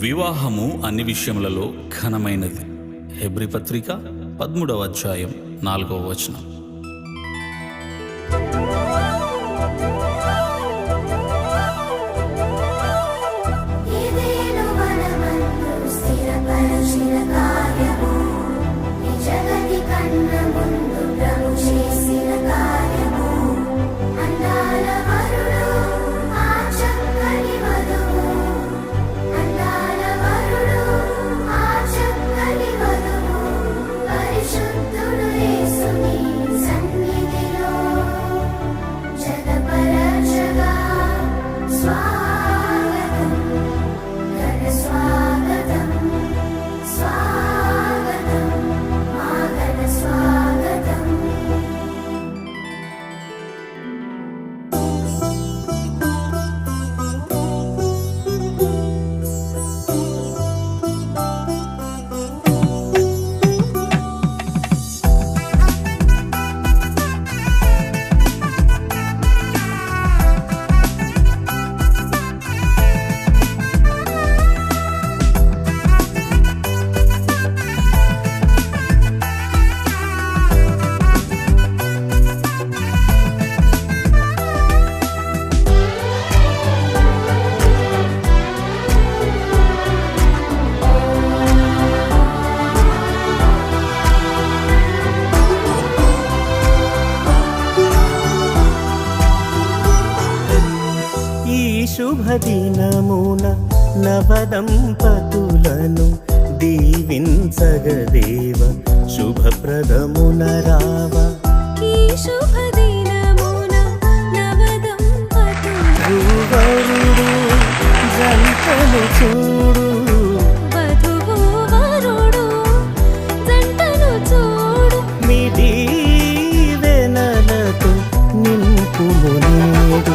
వివాహము అన్ని విషయములలో ఘనమైనది. హెబ్రీ పత్రిక 13వ అధ్యాయం 4వ వచనం. శుభదినమున నవదంపతులను దీవించగదేవ శుభప్రదమున రావ. ఈ శుభదినమున నవదంపతులు వరుడు జంటను చూడు, వధువు వరుడు జంటను చూడు. మీ దీవెనలతో నింపుము నేడు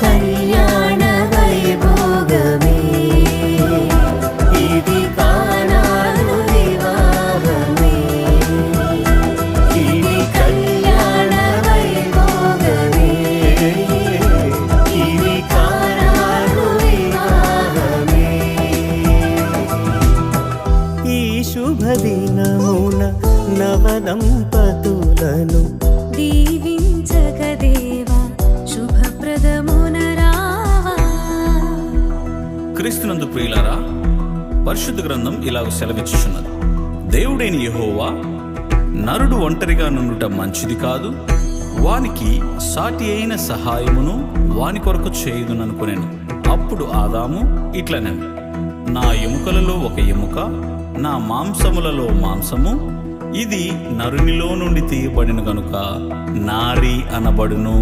కళ్యాణ వైభోగమే. ఇది కానాను వివాహమే, ఇది కళ్యాణ వైభోగమే, ఇది కానాను వివాహమే. ఈ శుభదినమున నవదంపతులను దీవించగదేవా శుభప్రదమున రావా. క్రీస్తునందు ప్రియులారా, పరిశుద్ధ గ్రంథం ఇలాగ సెలవిచ్చుచున్నది. దేవుడైన యెహోవా నరుడు ఒంటరిగా నుండుట మంచిది కాదు, వానికి సాటి అయిన సహాయమును వాని కొరకు చేయుదుననుకొనెను. అప్పుడు ఆదాము ఇట్లనెను, నా ఎముకలలో ఒక ఎముక, నా మాంసములలో మాంసము, ఇది నరునిలో నుండి తీయబడిన గనుక నారి అనబడును.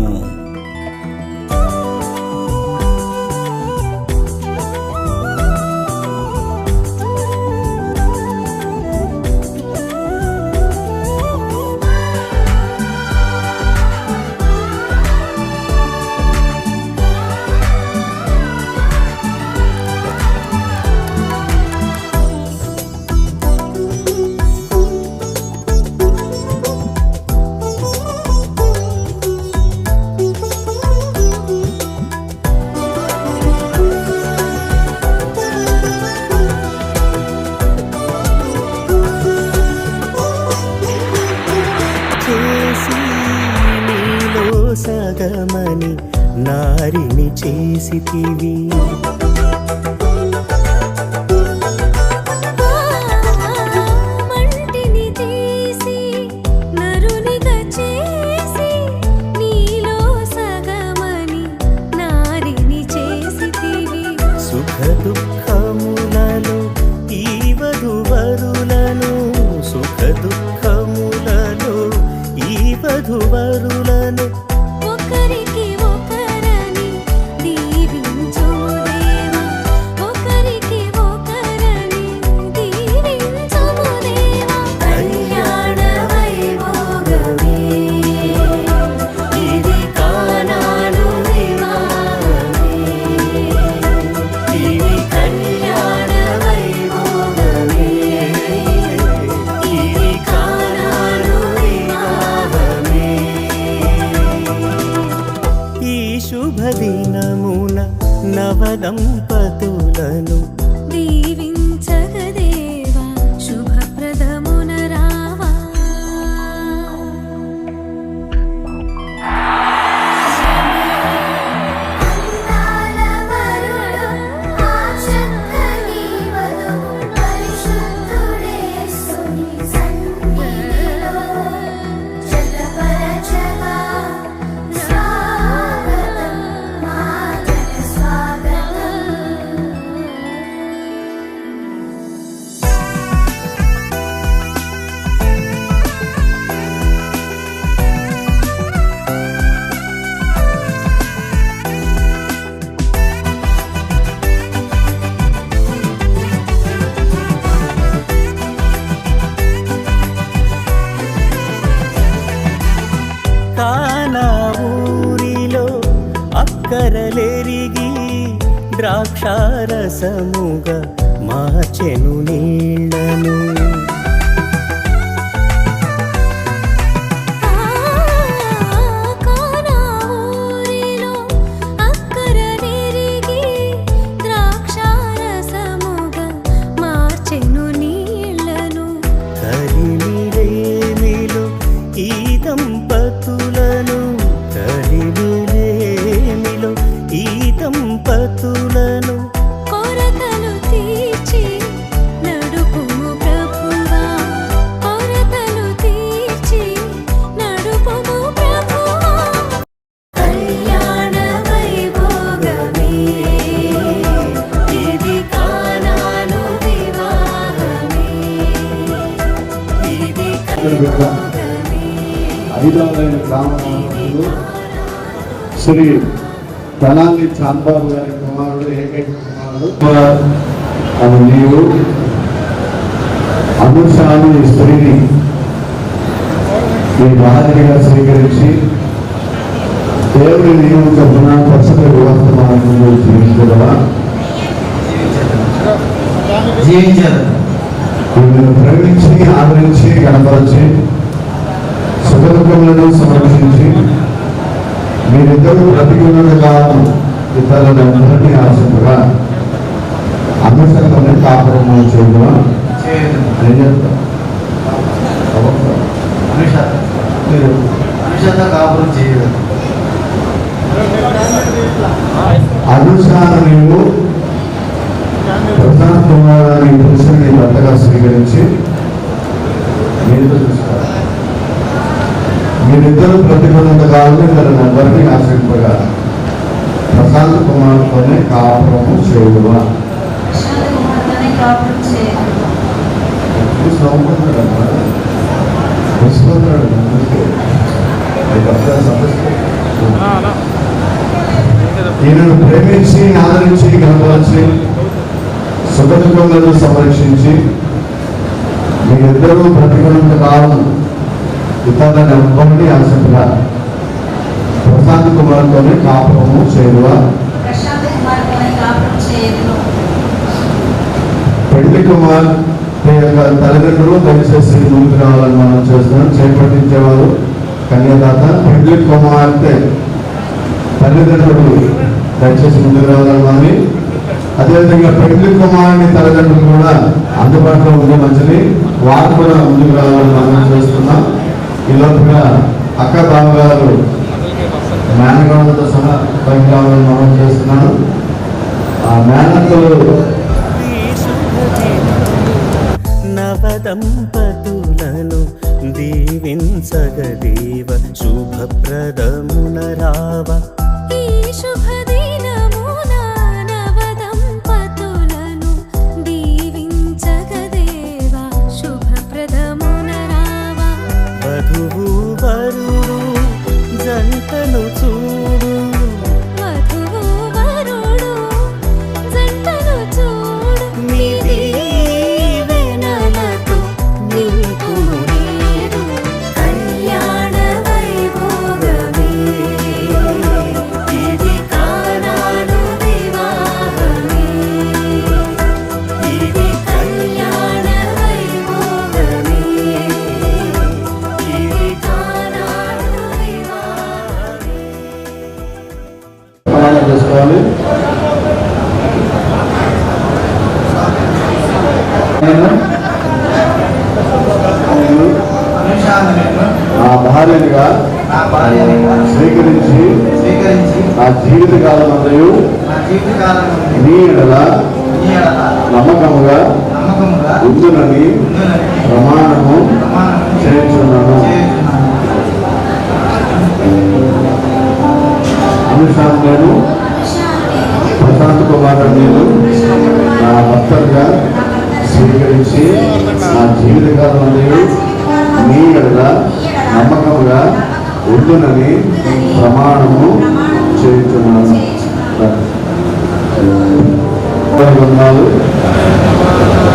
సగమని నారిని చేసితివి, మంటిని తీసి నరునిగా చేసి నీలో సగమని నారిని చేసితివి. సుఖ దుఃఖములలో ఈ వధువరులను, సుఖ దుఃఖములలో ఈ వధువరులను ఒకరికి ఒకరని దీవించుము దేవా, ఒకరికి ఒకరని దీవించుము దేవా. కళ్యాణ వైభోగమే, ఇది కానాను వివాహమే, ఇది కళ్యాణ వైభోగమే, ఇది కానాను వివాహమే. ఈ శుభదినమున నవదంపతులను దీవి అక్కరలెరిగి ద్రాక్షారసముగా మార్చెను నీళ్లను. కానా ఊరిలో అక్కరలెరిగి ద్రాక్షారసముగా మార్చెను నీళ్లను. కలిమిరేమిలో ఈ దంపతులను, కలిమిరేమిలో ఈ దంపతులను కొరతలు తీర్చి నడుపుము ప్రభువా, కొరతలు తీర్చి నడుపుము ప్రభువా. కళ్యాణ వైభోగమే ఇది కానాను వివాహమే, ఇది ఐదవైన గ్రామంలో శ్రీ తలాంగి చాంబాబు గారి కుమారుడు, ఏకైక కుమారుడు. అది నీవు అనుషాని స్త్రీని ఈ భార్యగా స్వీకరించి దేవుని నియమం చొప్పున పరిశుద్ధ వివాహమానంలో జీవించగలవా? వీళ్ళను ప్రేమించి ఆదరించి కనపరిచి సుఖదుఖములను సంరక్షించి మీరిద్దరూ బ్రతికున్న కాలం ఇతరులందరినీ ఆశించగా అనుసంధాన్ని కాపురము చేయడమా అని చెప్తారు. మీరు కాపురం చేయదు. అనుసార నీవు ప్రధాన కుమారాన్ని పురుషుని భర్తగా స్వీకరించి మీరితో చూస్తారు. మీరిద్దరూ ప్రతిబంధ కాలం ఎవరిని ఆశ్రయింపగా ప్రశాంత్ కుమార్తోనే కాపురము చేయదువా? ఈయనను ప్రేమించి ఆదరించి కనపరిచి సుఖదుఖములను సంరక్షించి మీరిద్దరూ ప్రతిబంధ కాలం ఇతరులను ఎవ్వరిని ఆశింపగా ప్రశాంత్ కుమార్తోనే కాపురము చేయదువా? పెళ్లి కుమార్ యొక్క తల్లిదండ్రులు దయచేసి ముందుకు రావాలని మనం చేస్తున్నాం. చేపట్టించేవారు కన్యాదాత. పెళ్లి కుమార్తె తల్లిదండ్రులు దయచేసి ముందుకు రావాలని కానీ అదేవిధంగా పెళ్లి కుమారుని తల్లిదండ్రులు కూడా అందుబాటులో ఉండే మంచిది, వారు కూడా ముందుకు రావాలని మనం చేస్తున్నాం. ఈ లోపుగా అక్క బావగారు మేనగోడలతో సహా పైకి రావాలని మనం చేస్తున్నాను. ఆ మేనత్తలు నవదంపతులను దీవించగదేవ శుభప్రదమున రావ. ఈ శుభదినమున నవదంపతులను దీవించగదేవా శుభప్రదమున రావా. వధువు వరుడు జంటను చూడు, వధువు వరుడు జంటను చూడు. నీ దీవెనలతో నింపుము నేడు. కళ్యాణ వైభోగమే ఇది కానాను వివాహమే, ఇది కళ్యాణ వైభోగమే, ఇది కానాను వివాహమే. ప్రమాణం చేసుకోవాలి. నేను నా భార్యగా స్వీకరించి నా జీవితకాలం అంతయు నీ ఎడల నమ్మకముగా ఉండునని ప్రమాణము చేయించున్నాను. అనుషాన్ నేను ప్రశాంత్ కుమార్ నేను నా భర్తగా స్వీకరించి నా జీవితకాలం అంతయు నీ ఎడల నమ్మకముగా ఉండునని ప్రమాణము చేయించున్నాను.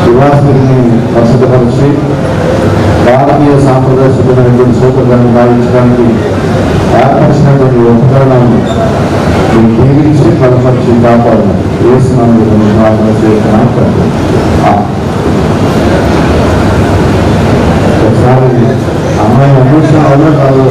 వివాహితుల్ని పరిశుద్ధపరిచి భారతీయ సాంప్రదాయ సూత్రాన్ని భావించడానికి ఏర్పరిచినటువంటి ఉపకరణాలను దీవించి బలపరిచి కాపాడు వేసినందుకు ప్రార్థన చేస్తున్నాం తండ్రి. ఒకసారి అమ్మాయి అన్వేషణ అవునా కాదు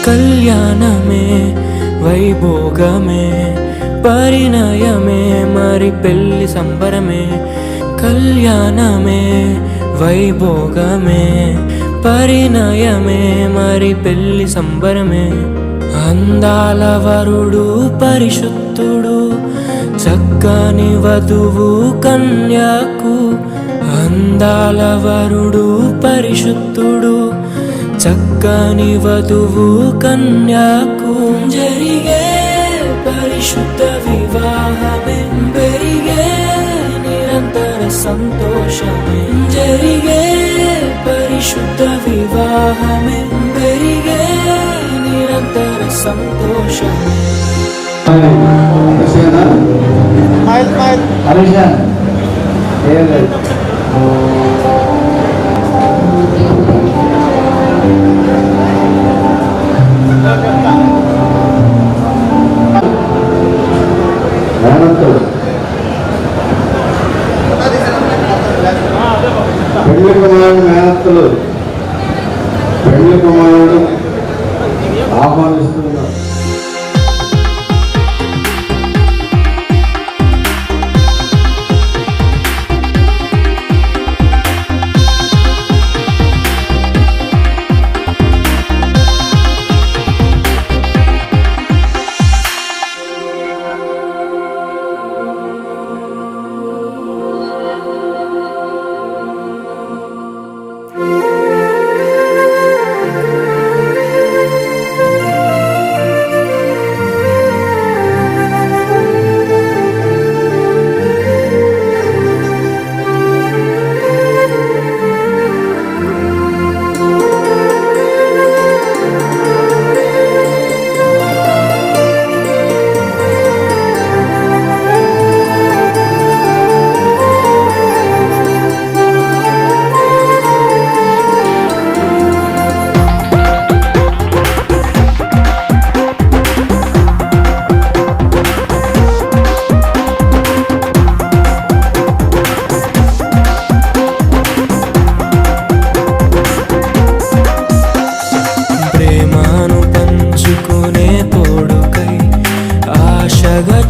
కళ్యాణమే వైభోగమే పరిణయమే మరి పెళ్లి సంబరమే. కళ్యాణమే వైభోగమే పరిణయమే మరి పెళ్లి సంబరమే. అందాల వరుడు పరిశుద్ధుడు చక్కని వధువు కన్యకు. అందాల వరుడు పరిశుద్ధుడు చక్కని వధువు కన్యకు. జరిగే పరిశుద్ధ వివాహమే పెరిగే నిరంతర సంతోషమే. జరిగే పరిశుద్ధ వివాహమే పెరిగే నిరంతర సంతోషమే. పెళ్లి కుమారుడు మేనత్తలు పెళ్లి కుమారుడు ఆహ్వానిస్తున్నారు.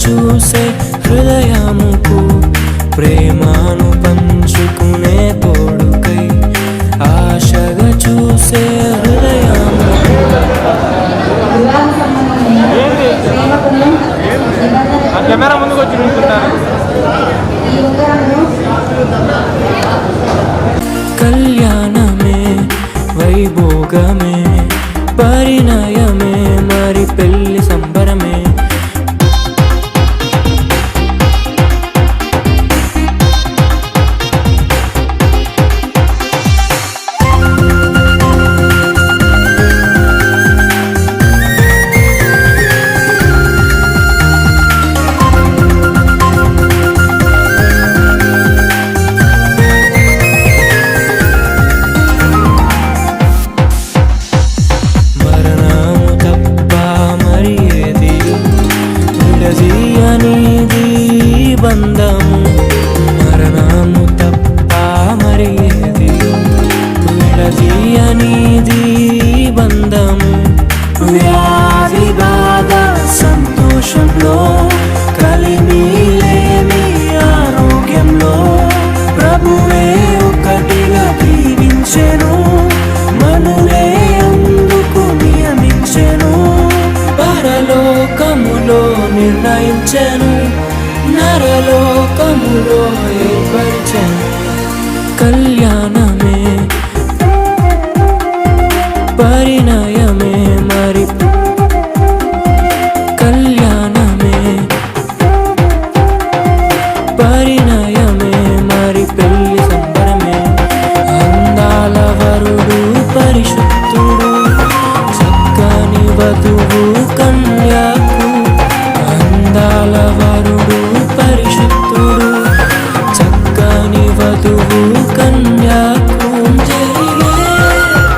చూసే హృదయముకు ప్రేమను పంచుకునే తోడుకై ఆశగా చూసే హృదయముకు. కళ్యాణమే వైభోగమే పరిణయమే మరి పెళ్లి సంబరమే. బంధము మరణము తప్ప మరి ఏది విడదీయనిది బంధము. వ్యాధి బాధ సంతోషంలో కలిమి లేని ఆరోగ్యంలో ప్రభువే ఒకటిగా దీవించెను మనులే అందుకు నియమించెను పరలోకములో నిర్ణయించెను నరలోకములో ఏర్పరిచెను. కళ్యాణమే పరిణయమే మరి కళ్యాణమే పరిణయమే మరి పెళ్లి సంబరమే. అందాల వరుడు పరిశుద్ధుడు చక్కని వధువు కన్యకు అందాల వరుడు పరిశుద్ధుడు చక్కని వధువు కన్యకు జరిగే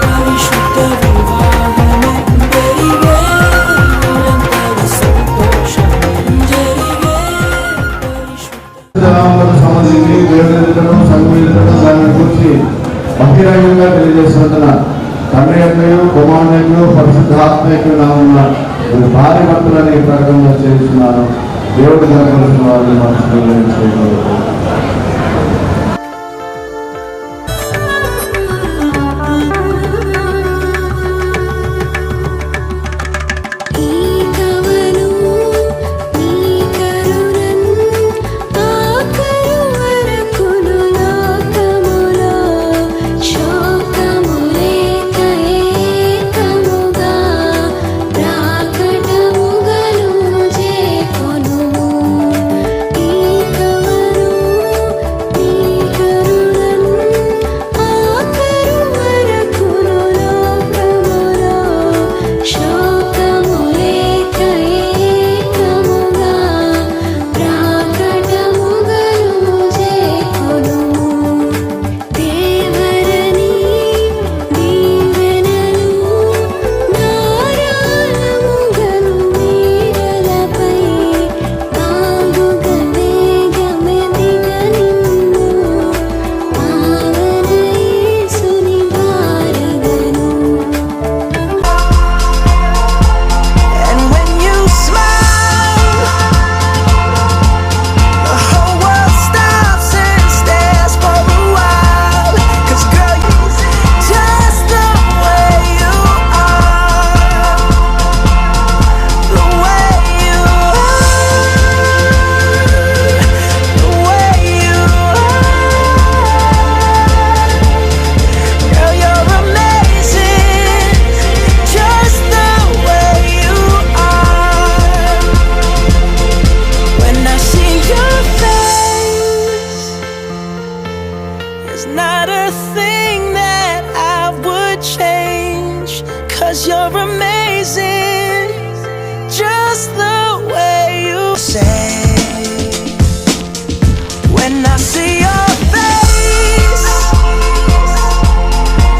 పరిశుద్ధ వివాహమే జరిగే నిరంతర సంతోషం జరిగే పరిశుద్ధ సంబంధించి వేడుకలను సంగీతను దాని గురించి బహిరంగంగా తెలియజేస్తున్న తండ్రి యొక్క కుమారుని పరిశుద్ధాత్మ యొక్క నామమున మీరు భార్య భర్తలని ప్రకటన చేస్తున్నాను. దేవుడు కనపరుచిన వారిని మనసు చేయగలుగుతారు. ఈ కవను నీ కరుణన్ ఆకరు వరకును లోకములో శోకములేక ఏకముగా ప్రాకటముగను చేకొనుము. ఈ కవను నీ కరుణన్ ఆకరు వరకును లోకములో శోకములేక ఏకముగా ప్రాకటముగను చేకొనుము. దేవరని దీవెనలు నారాలముగను నీడలపై తాగుగ వేగమెదిగ నిన్ను పావన యేసుని భారగను. And when you smile, the whole world stops and stares for a while. 'Cause girl, you're just the way you are. The way you are. The way you are. Girl, you're amazing. Just the way you are. When I see your face, there's not a thing that I would change. 'Cause you're amazing. Just the way you say. When I see your face,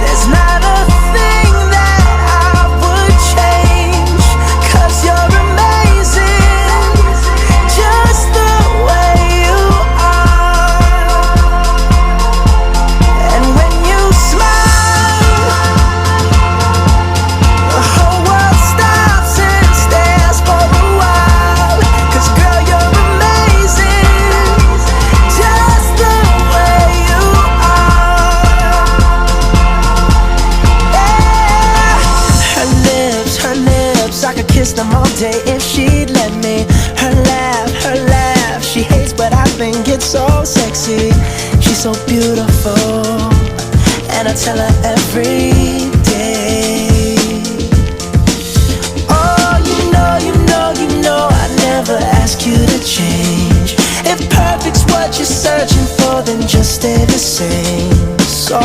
there's not a thing that I would change. 'Cause you're amazing. Just the way you are. And when you smile, the whole world stops and stares for a while. 'Cause girl, you're amazing. Just the way you are. Yeah. Her lips, I could kiss them all day if she'd let me. Her laugh, she hates but I think it's so sexy. She's so beautiful, and I tell her every day. Oh, you know, I never ask you to change. If perfect's what you're searching for, then just stay the same. So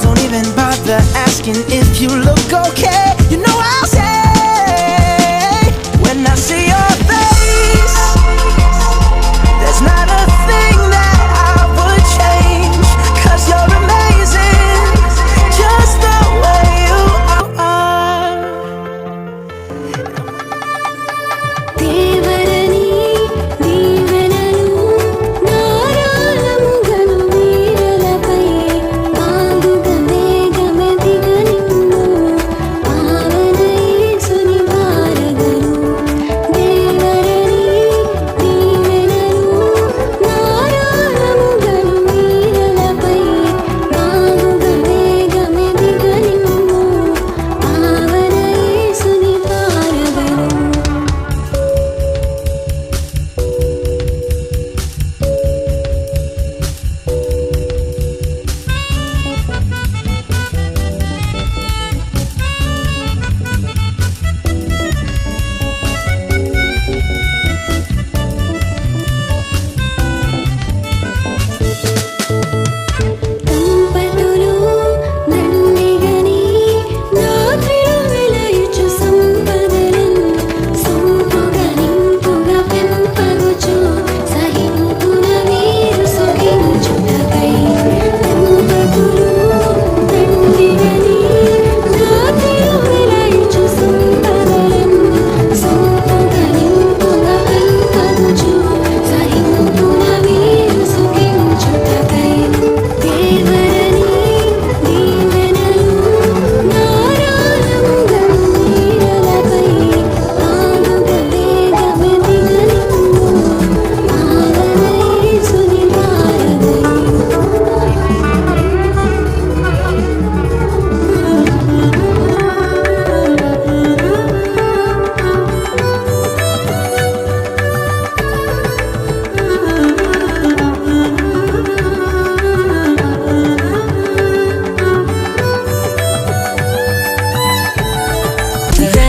don't even bother asking if you look okay. You know I'll say, when I see your face, there's not a thing that I would change. 'Cause you're amazing. Just the way you are. దేవరని దీవెనలు నారాలముగను నీడలపై తాగుగ వేగమెదిగ నిన్ను పావన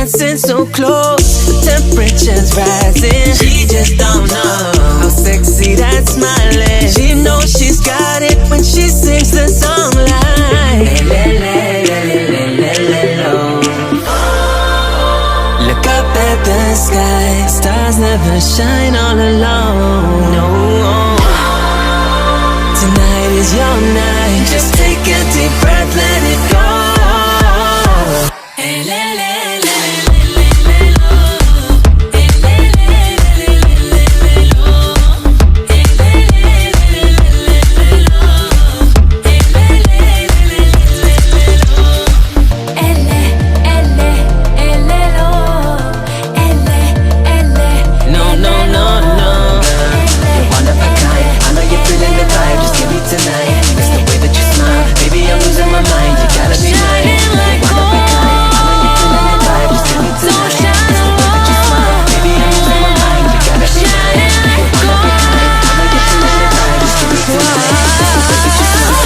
dancing so close, the temperature's rising. She just don't know how sexy that smile is. She knows she's got it when she sings the song like le, le, le, le, le, le, le, lo. Look up at the sky, stars never shine all alone. No, tonight is your night. Just take a deep breath, let it go. Hey, le, le, le, le, le, lo. Hey, le, le, le, le, le, lo. Hey, le, le, le, le, lo. Hey, le, le, le, le, lo. Elle, lo. Elle. No, no, no, no. You're one of a kind. I know you're feeling the vibe. Just give me tonight. It's the way that you smile. Baby, I'm losing my mind. You gotta be mine. Shining like You're one of a kind. I know you're feeling the vibe. Just give me tonight. It's the way that you smile. Baby, I'm losing my mind. You gotta be mine. You're one of a kind. I know you're feeling the vibe. Just give me tonight. It's the way that you smile. Baby, I'm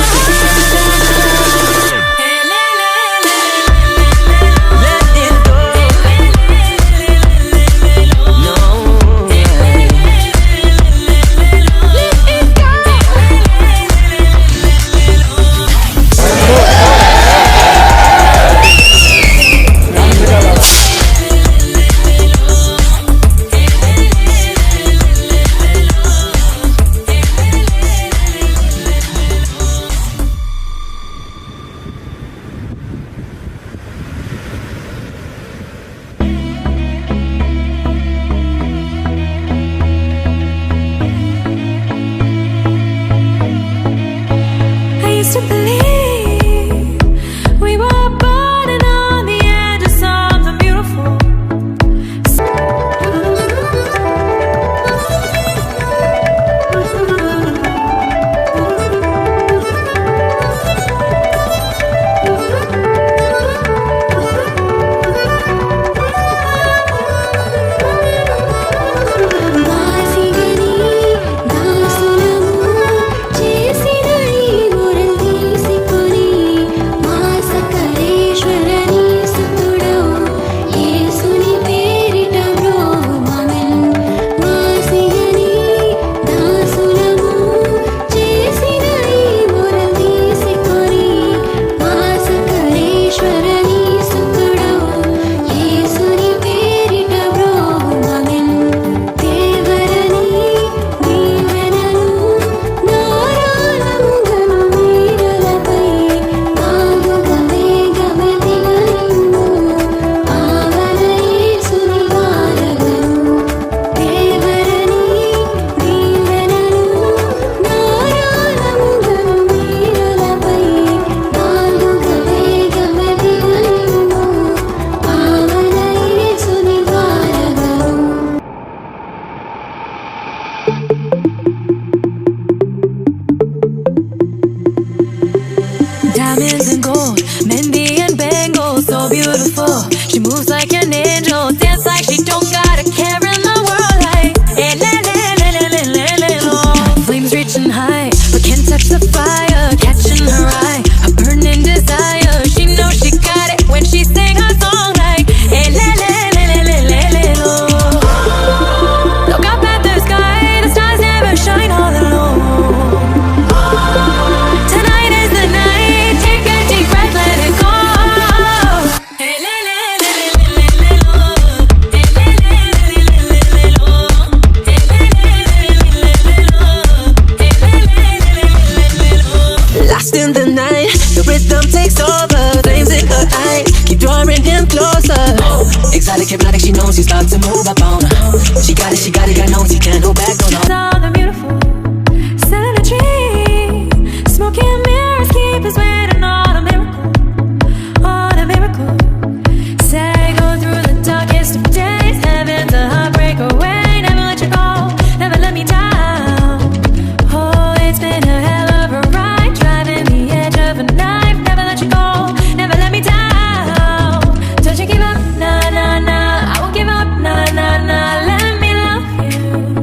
losing my mind. Let it go. No. I used to believe we were born and on the edge of something beautiful. వాసిగని దాసులము చేసిన ఈ మురళి తీసుకొని మాసకరేశ్వరని సుతుడవు యేసుని పేరిట బ్రోమమెన్. వాసిగని దాసులము చేసిన ఈ మురళి తీసుకొని మాసకరేశ్వరని సుతుడవు యేసుని పేరిట బ్రోమమెన్. దేవరని దీవెనలు నారాళముగను వీరులపై నాగుగ వేగమె దిగనిమ్ము ఆవల యేసుని వారగను. దేవరని దీవెనలు నారాళముగను వీరులపై నాగుగ వేగమె దిగనిమ్ము ఆవల యేసుని వారగను. Diamonds and gold, Mendy and bangles, so beautiful. She moves like an angel, dance like she don't got a care in the world. Like, eh, le, le, le, le, le, le, le, lo. Flames reaching high, but can't touch the fire, catching her eye, a burning desire. She knows she got it when she sing her song. Like, eh, le, le, le, le, le, le, le, lo. Look up at the sky, the stars never shine all alone. Tonight is the night, take a deep breath, let it go. Hey, le, le, le, le, le, le, lo. Hey, le, le, le, le, le, le, lo. Hey, le, le, le, le, le, lo. Hey, le, le, le, le, le, lo. Lost in the night, the rhythm takes over. Flames in her eye, keep drawing him closer. Exotic, hypnotic, she knows he's about to move up on her. She got it, God knows he can't hold back, no, no. Something beautiful, set in a tree. Smoking mirrors keep us waiting on a miracle, on a miracle. Say go through the darkest of days, heaven's a heartbreaker way. Never let you go, never let me down. Oh, it's been a hell of a ride, driving the edge of a knife. Never let you go, never let me down. Don't you give up, nah, nah, nah. I won't give up, nah, nah, nah. Let me love you.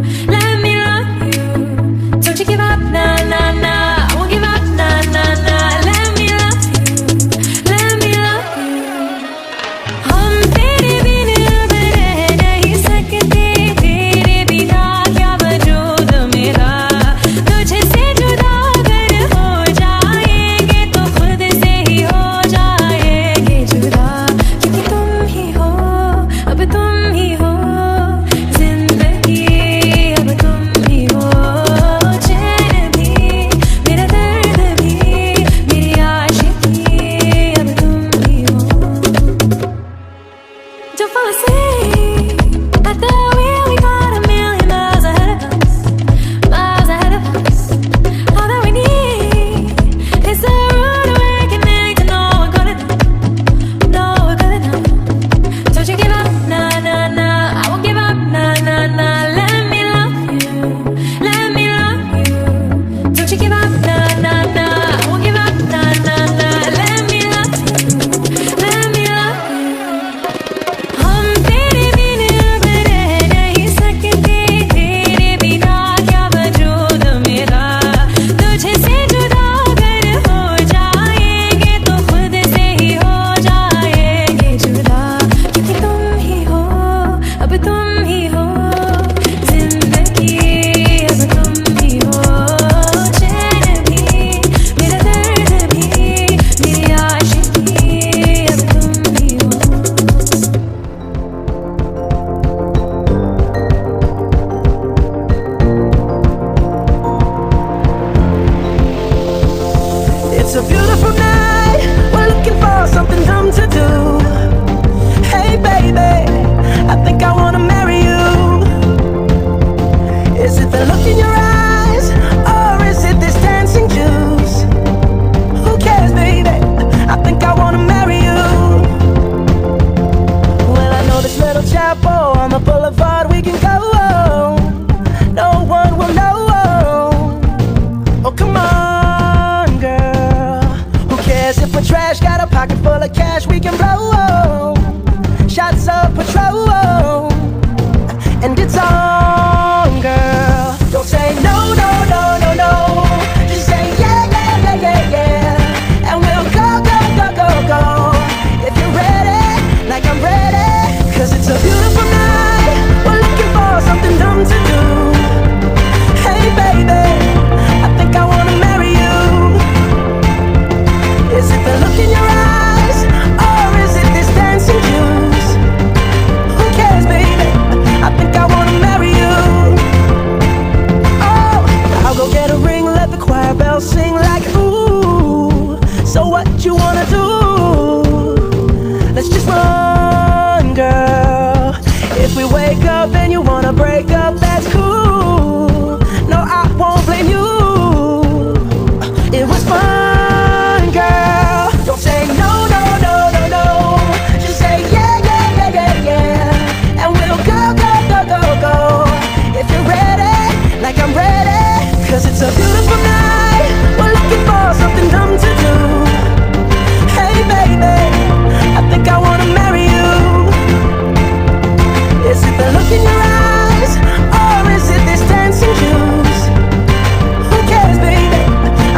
like I'm ready. 'Cause it's a beautiful night. We're looking for something dumb to do. Hey baby, I think I wanna marry you. Is it the look in your eyes, or is it this dancing juice? Who cares, baby? I think I wanna marry you. Oh, I'll go get a ring, let the choir bells sing like ooh. So what you wanna do? Let's just run, girl. If we wake up and you wanna break up, that's cool. No, I won't blame you. It was fun, girl. Don't say no, no, no, no, no. Just say yeah, yeah, yeah, yeah, yeah. And we'll go, go, go, go, go. If you're ready, like I'm ready. 'Cause it's a beautiful night. We're looking for something dumb to do. Hey baby, I think I wanna marry you. Is it the look in your eyes, or is it this dancing juice? Who cares, baby?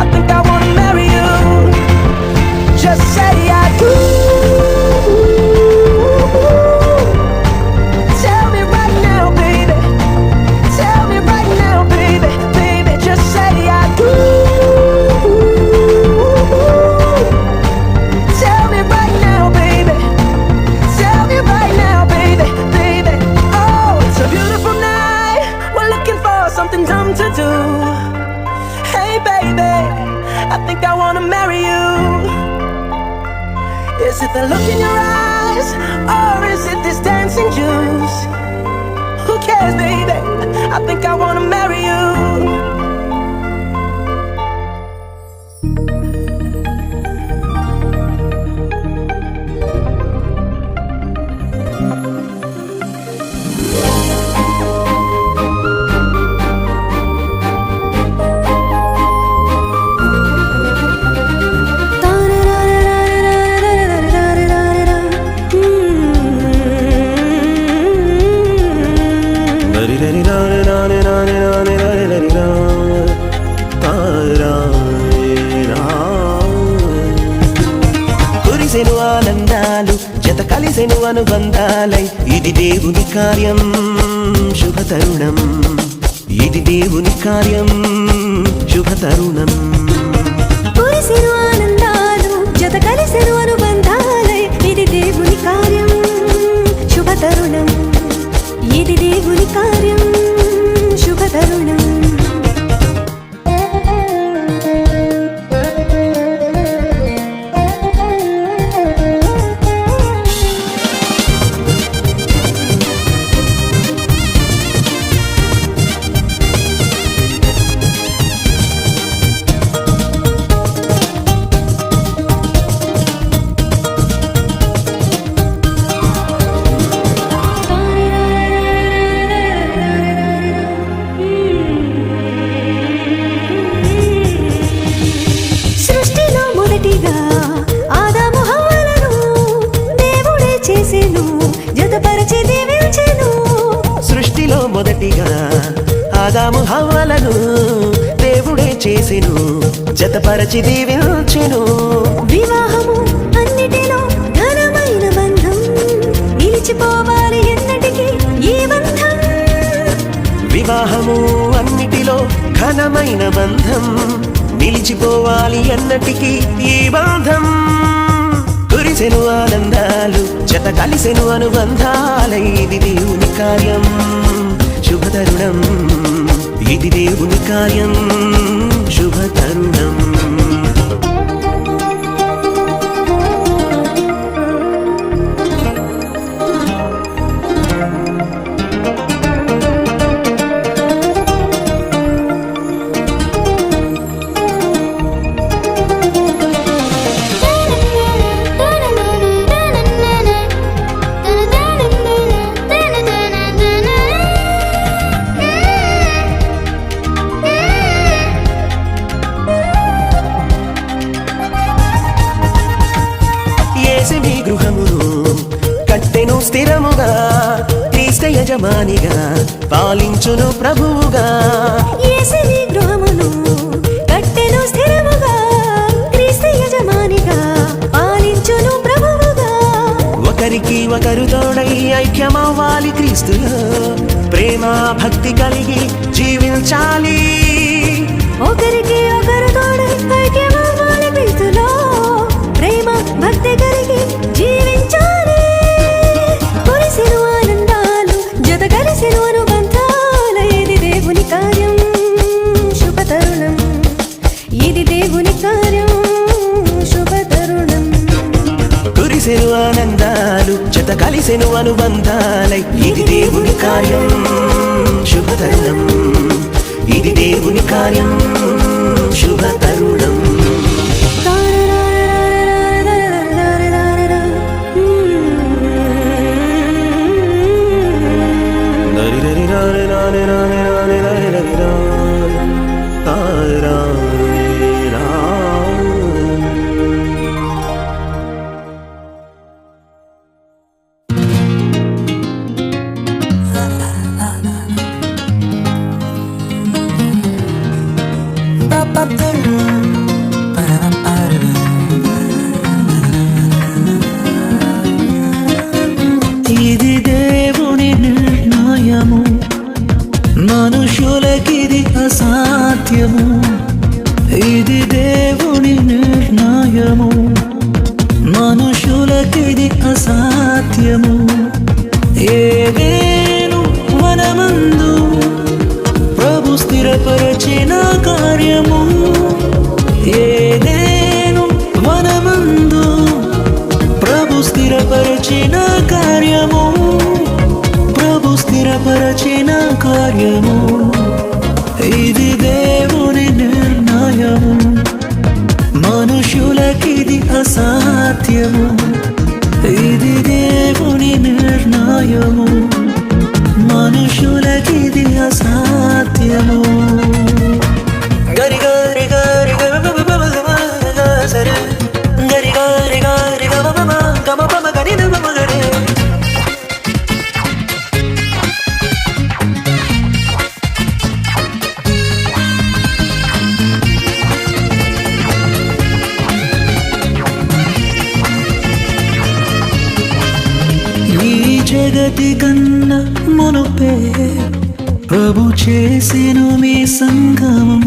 I think I wanna marry you. Just say I do. Tell me right now, baby. Tell me right now, baby. Baby, just say I do. Tell me right now, baby. Tell me right now, baby, baby. Oh, it's a beautiful night. We're looking for something dumb to do. Hey, baby, I think I wanna marry you. Is it the look in your eyes, or is it this dancing juice? Who cares, baby? I think I wanna marry you. కురిసెను ఆనందాలు జత కలిసెను అనుబంధాలై ఇది దేవుని కార్యం శుభ తరుణం. ఇది దేవుని కార్యం శుభ తరుణం. కురిసెను ఆనందాలు జత కలిసెను అనుబంధాలై ఇది దేవుని కార్యం శుభ తరుణం. ఇది దేవుని కార్యం శుభ తరుణం. సృష్టిలో మొదటిగా ఆదాము హవ్వలను దేవుడే చేసెను, జతపరచి దీవించెను. సృష్టిలో మొదటిగా ఆదాము హవ్వలను దేవుడే చేసెను, జతపరచి దీవించెను. వివాహము అన్నిటిలో ఘనమైన బంధం, నిలిచిపోవాలి ఎన్నటికీ ఈ బంధం. వివాహము అన్నిటిలో ఘనమైన బంధం, నిలిచిపోవాలి అన్నటికీ ఈ బంధం. కురిసెను ఆనందాలు జత కలిసెను అనుబంధాలై ఇది దేవుని కార్యం శుభ తరుణం. ఇది దేవుని కార్యం శుభ తరుణం. మీ గృహమును కట్టెను స్థిరముగా, క్రీస్తు యజమానిగా పాలించును ప్రభువుగా. యేసుని గృహమును కట్టెను స్థిరముగా, క్రీస్తు యజమానిగా పాలించును ప్రభువుగా. ఒకరికి ఒకరు తోడై ఐక్యమవ్వాలి క్రీస్తులో, ప్రేమ భక్తి కలిగి జీవించాలి. ఒకరికి ఒకరు తోడై ఐక్యమవ్వాలి క్రీస్తులో, ప్రేమ భక్తి కలిగి జీవించాలి. కురిసెను ఆనందాలు జత కలిసెను అనుబంధాల, ఇది దేవుని కార్యం శుభతరుణం, ఇది దేవుని కార్యం శుభతరుణం. కురిసెను ఆనందాలు జత కలిసెను అనుబంధాలై, ఇది దేవుని కార్యం శుభతరుణం, ఇది దేవుని కార్యం శుభతరుణం. ఇది దేవుని నిర్ణయము, మనుషులకిది అసాధ్యము. ఇది దేవుని నిర్ణయము, మనుషులకిది అసాధ్యము. ఏదేను వనమందు ప్రభు స్థిరపరచిన కార్యము, ఏదేను వనమందు ప్రభు స్థిరపరచిన కార్యము, ప్రభు స్థిరపరచిన కార్యము. ఇది దేవుని నిర్ణయము, మనుషులకిది అసాధ్యము. ఇది దేవుని నిర్ణయము, మనుషులకిది అసాధ్యము. గరి గరి గరి సరే గరి గరి గరి గమ పమ గరి గరి. ఈ జగతి కన్నా మునుపే ప్రభు చేసెను మీ సంగమం.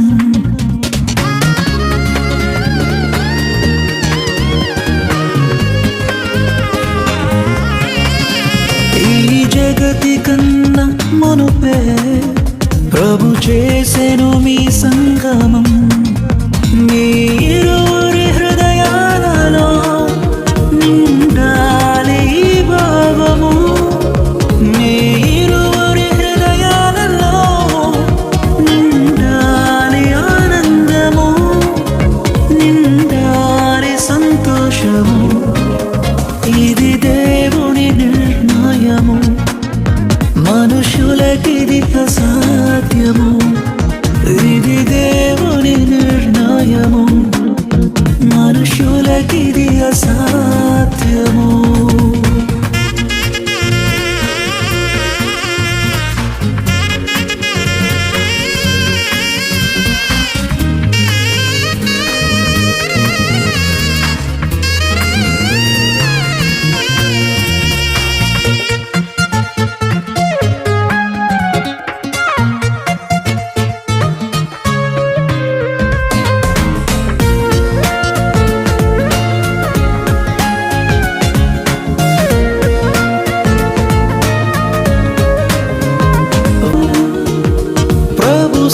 ఈ జగతి కన్నా మునుపే ప్రభు చేసెను మీ సంగమం. మీరురి హృదయాలలో నిండాలి ఈ భావము, మీరురి హృదయాలలో నిండాలి ఆనందము, నిండాలి సంతోషము. ఇది దేవుని నిర్ణయము, మనుషులకిది అసాధ్యము. ఇది దేవుని నిర్ణయము, మనుషులకిది అసాధ్యము.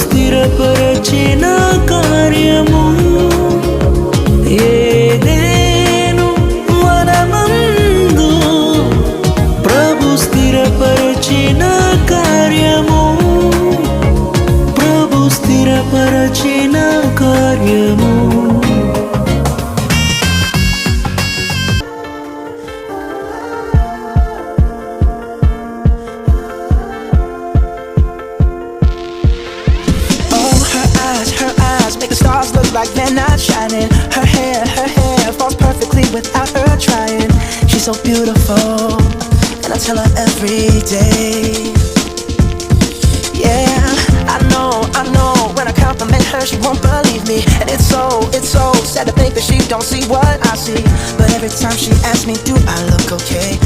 స్థిరపరచిన కార్యము, ఏదేను వనమందు ప్రభు స్థిరపరచిన కార్యము, ప్రభు స్థిరపరచిన కార్యము. Like they're not shining. Her hair falls perfectly without her trying. She's so beautiful, and I tell her every day. Yeah, I know know, when I compliment her, she won't believe me. And it's so sad to think that she don't see what I see. But every time she asks me, do I look okay?